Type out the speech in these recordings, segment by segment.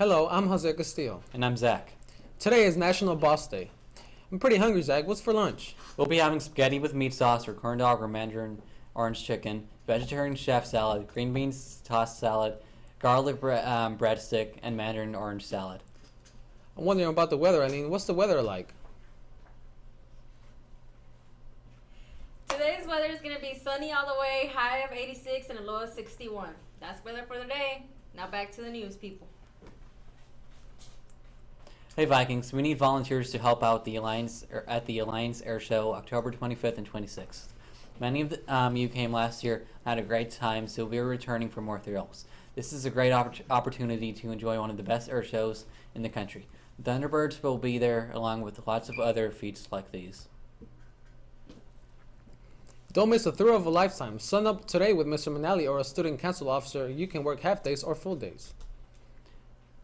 Hello, I'm Jose Castillo. And I'm Zach. Today is National Boss Day. I'm pretty hungry, Zach. What's for lunch? We'll be having spaghetti with meat sauce or corn dog or mandarin orange chicken, vegetarian chef salad, green beans tossed salad, garlic breadstick, and mandarin orange salad. I'm wondering about the weather. What's the weather like? Today's weather is going to be sunny all the way, high of 86 and a low of 61. That's weather for the day. Now back to the news, people. Hey Vikings, we need volunteers to help out at the Alliance Air Show October 25th and 26th. Many of you came last year and had a great time, so we're returning for more thrills. This is a great opportunity to enjoy one of the best air shows in the country. Thunderbirds will be there along with lots of other feats like these. Don't miss the thrill of a lifetime. Sign up today with Mr. Manali or a student council officer. You can work half days or full days.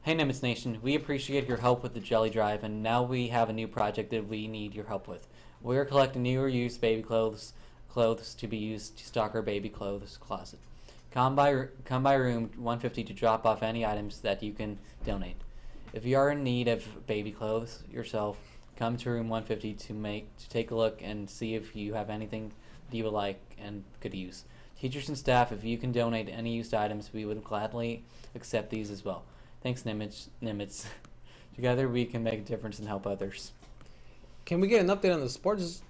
Hey Nimitz Nation, we appreciate your help with the Jelly Drive, and now we have a new project that we need your help with. We are collecting new or used baby clothes to be used to stock our baby clothes closet. Come by room 150 to drop off any items that you can donate. If you are in need of baby clothes yourself, come to room 150 to take a look and see if you have anything that you would like and could use. Teachers and staff, if you can donate any used items, we would gladly accept these as well. Thanks, Nimitz. Together we can make a difference and help others. Can we get an update on the sports?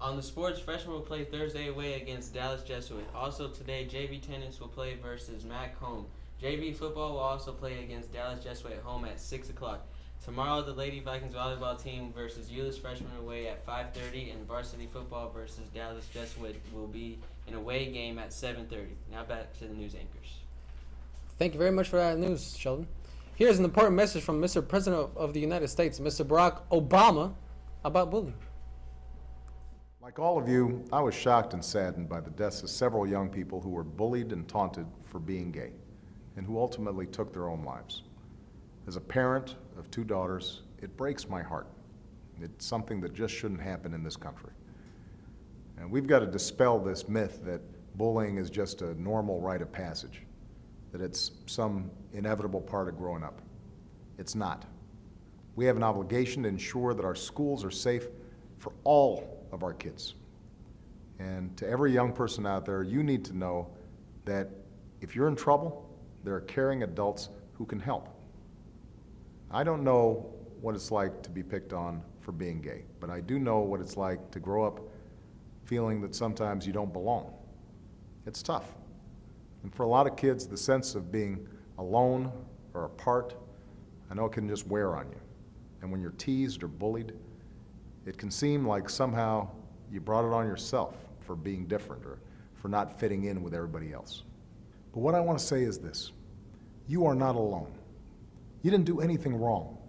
On the sports, freshmen will play Thursday away against Dallas Jesuit. Also today, JV tennis will play versus Mac home. JV football will also play against Dallas Jesuit at home at 6 o'clock. Tomorrow, the Lady Vikings volleyball team versus Euless freshmen away at 5:30, and varsity football versus Dallas Jesuit will be an away game at 7:30. Now back to the news anchors. Thank you very much for that news, Sheldon. Here's an important message from Mr. President of the United States, Mr. Barack Obama, about bullying. Like all of you, I was shocked and saddened by the deaths of several young people who were bullied and taunted for being gay, and who ultimately took their own lives. As a parent of two daughters, it breaks my heart. It's something that just shouldn't happen in this country. And we've got to dispel this myth that bullying is just a normal rite of passage, that it's some inevitable part of growing up. It's not. We have an obligation to ensure that our schools are safe for all of our kids. And to every young person out there, you need to know that if you're in trouble, there are caring adults who can help. I don't know what it's like to be picked on for being gay, but I do know what it's like to grow up feeling that sometimes you don't belong. It's tough. And for a lot of kids, the sense of being alone or apart, I know it can just wear on you. And when you're teased or bullied, it can seem like somehow you brought it on yourself for being different or for not fitting in with everybody else. But what I want to say is this: you are not alone. You didn't do anything wrong.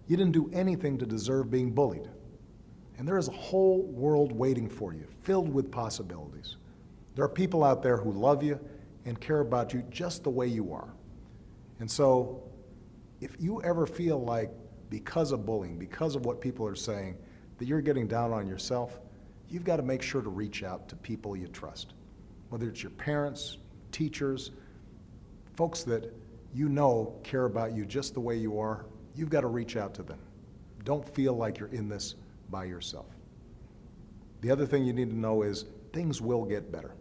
You didn't do anything to deserve being bullied. And there is a whole world waiting for you, filled with possibilities. There are people out there who love you and care about you just the way you are. And so, if you ever feel like because of bullying, because of what people are saying, that you're getting down on yourself, you've got to make sure to reach out to people you trust. Whether it's your parents, teachers, folks that you know care about you just the way you are, you've got to reach out to them. Don't feel like you're in this by yourself. The other thing you need to know is things will get better.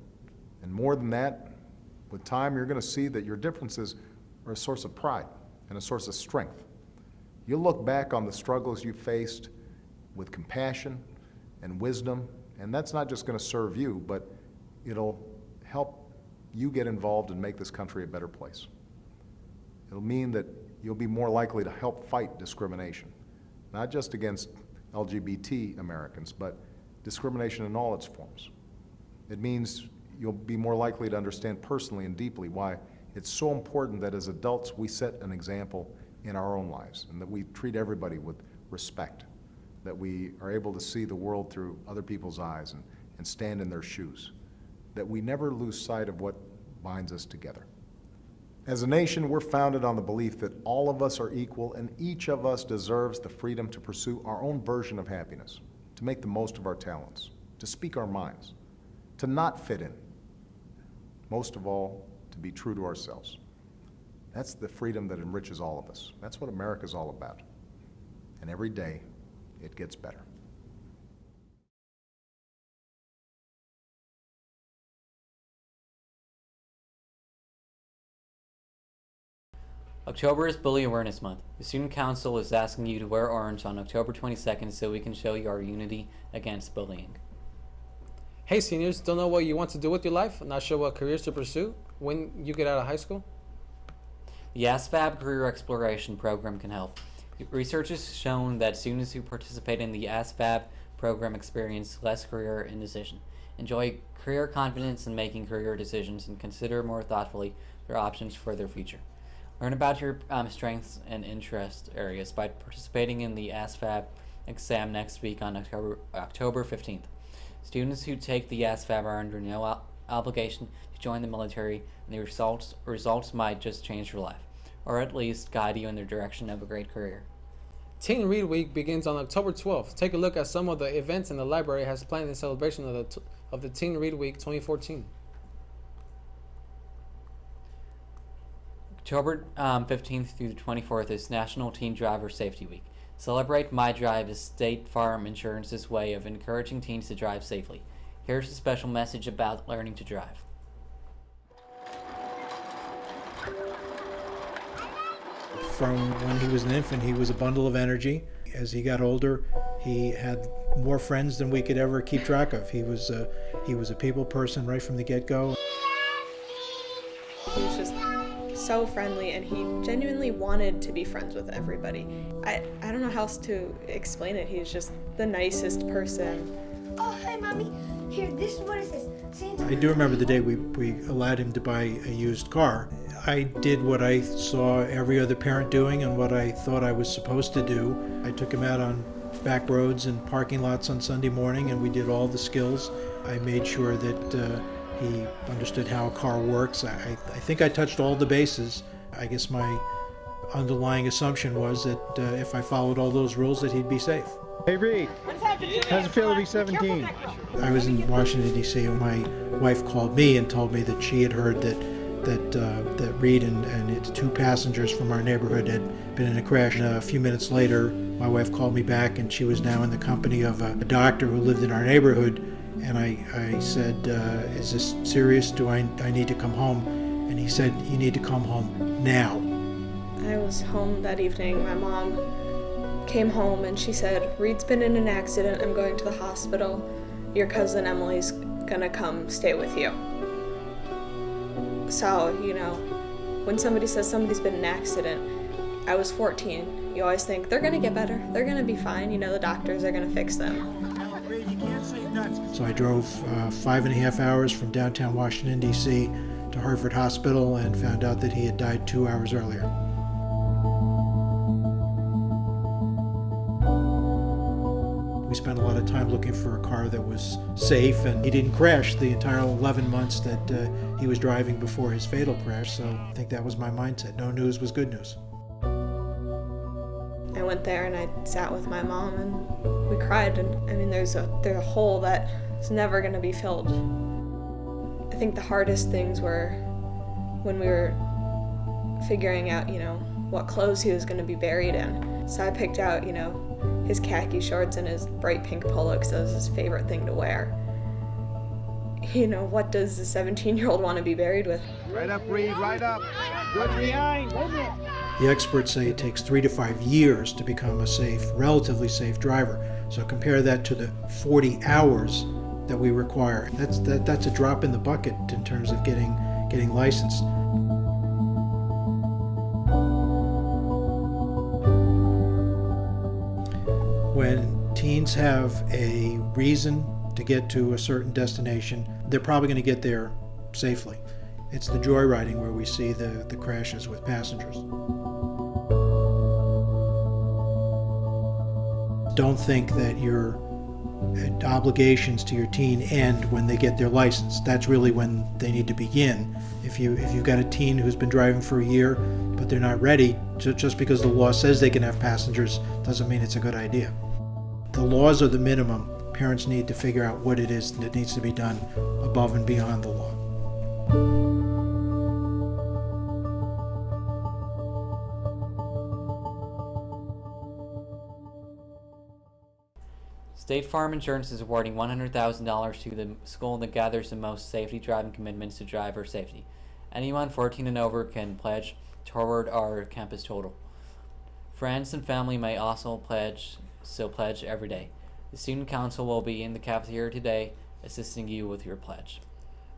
And more than that, with time, you're going to see that your differences are a source of pride and a source of strength. You'll look back on the struggles you faced with compassion and wisdom, and that's not just going to serve you, but it'll help you get involved and make this country a better place. It'll mean that you'll be more likely to help fight discrimination, not just against LGBT Americans, but discrimination in all its forms. It means you'll be more likely to understand personally and deeply why it's so important that as adults we set an example in our own lives and that we treat everybody with respect, that we are able to see the world through other people's eyes and stand in their shoes, that we never lose sight of what binds us together. As a nation, we're founded on the belief that all of us are equal and each of us deserves the freedom to pursue our own version of happiness, to make the most of our talents, to speak our minds, to not fit in, most of all, to be true to ourselves. That's the freedom that enriches all of us. That's what America's all about. And every day, it gets better. October is Bully Awareness Month. The Student Council is asking you to wear orange on October 22nd so we can show you our unity against bullying. Hey seniors, don't know what you want to do with your life? Not sure what careers to pursue when you get out of high school? The ASVAB Career Exploration Program can help. Research has shown that students who participate in the ASVAB program experience less career indecision, enjoy career confidence in making career decisions, and consider more thoughtfully their options for their future. Learn about your strengths and interest areas by participating in the ASVAB exam next week on October 15th. Students who take the ASVAB are under no obligation to join the military, and the results might just change your life, or at least guide you in the direction of a great career. Teen Read Week begins on October 12th. Take a look at some of the events in the library has planned in celebration of the Teen Read Week 2014. October 15th through the 24th is National Teen Driver Safety Week. Celebrate My Drive is State Farm Insurance's way of encouraging teens to drive safely. Here's a special message about learning to drive. From when he was an infant, he was a bundle of energy. As he got older, he had more friends than we could ever keep track of. He was a people person right from the get-go. He was just so friendly, and he genuinely wanted to be friends with everybody. I don't know how else to explain it. He was just the nicest person. Oh, hi, Mommy. Here, this is what it says. I do remember the day we allowed him to buy a used car. I did what I saw every other parent doing and what I thought I was supposed to do. I took him out on back roads and parking lots on Sunday morning, and we did all the skills. I made sure that he understood how a car works. I think I touched all the bases. I guess my underlying assumption was that if I followed all those rules, that he'd be safe. Hey Reed, how's it feel to be 17? I was in Washington, D.C., and my wife called me and told me that she had heard that Reed and its two passengers from our neighborhood had been in a crash. And a few minutes later, my wife called me back, and she was now in the company of a doctor who lived in our neighborhood. And I said, is this serious? Do I need to come home? And he said, you need to come home now. I was home that evening. My mom came home and she said, Reed's been in an accident. I'm going to the hospital. Your cousin Emily's gonna come stay with you. So, when somebody says somebody's been in an accident, I was 14. You always think, they're gonna get better. They're gonna be fine. The doctors are gonna fix them. So I drove 5.5 hours from downtown Washington, D.C. to Hartford Hospital and found out that he had died 2 hours earlier. We spent a lot of time looking for a car that was safe, and he didn't crash the entire 11 months that he was driving before his fatal crash, so I think that was my mindset. No news was good news. I went there and I sat with my mom and we cried, and there's a hole that is never going to be filled. I think the hardest things were when we were figuring out, what clothes he was going to be buried in. So I picked out, his khaki shorts and his bright pink polo because that was his favorite thing to wear. What does a 17-year-old want to be buried with? Right up, Reed, right up. Good behind. The experts say it takes 3 to 5 years to become a relatively safe driver. So compare that to the 40 hours that we require. That's a drop in the bucket in terms of getting licensed. When teens have a reason to get to a certain destination, they're probably going to get there safely. It's the joyriding where we see the crashes with passengers. Don't think that your obligations to your teen end when they get their license. That's really when they need to begin. If you've got a teen who's been driving for a year but they're not ready, just because the law says they can have passengers doesn't mean it's a good idea. The laws are the minimum. Parents need to figure out what it is that needs to be done above and beyond the law. State Farm Insurance is awarding $100,000 to the school that gathers the most safety driving commitments to driver safety. Anyone 14 and over can pledge toward our campus total. Friends and family may also pledge every day. The student council will be in the cafeteria today, assisting you with your pledge.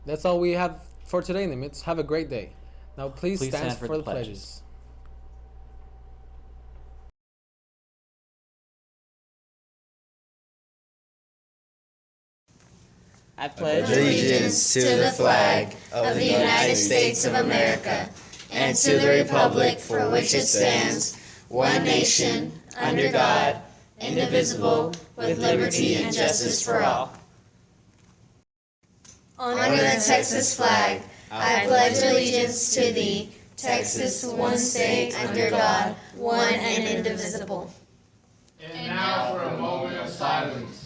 That's all we have for today, Nimitz. Have a great day. Now please stand for the pledges. I pledge allegiance to the flag of the United States of America and to the republic for which it stands, one nation, under God, indivisible, with liberty and justice for all. Under the Texas flag, I pledge allegiance to thee, Texas, one state, under God, one and indivisible. And now for a moment of silence.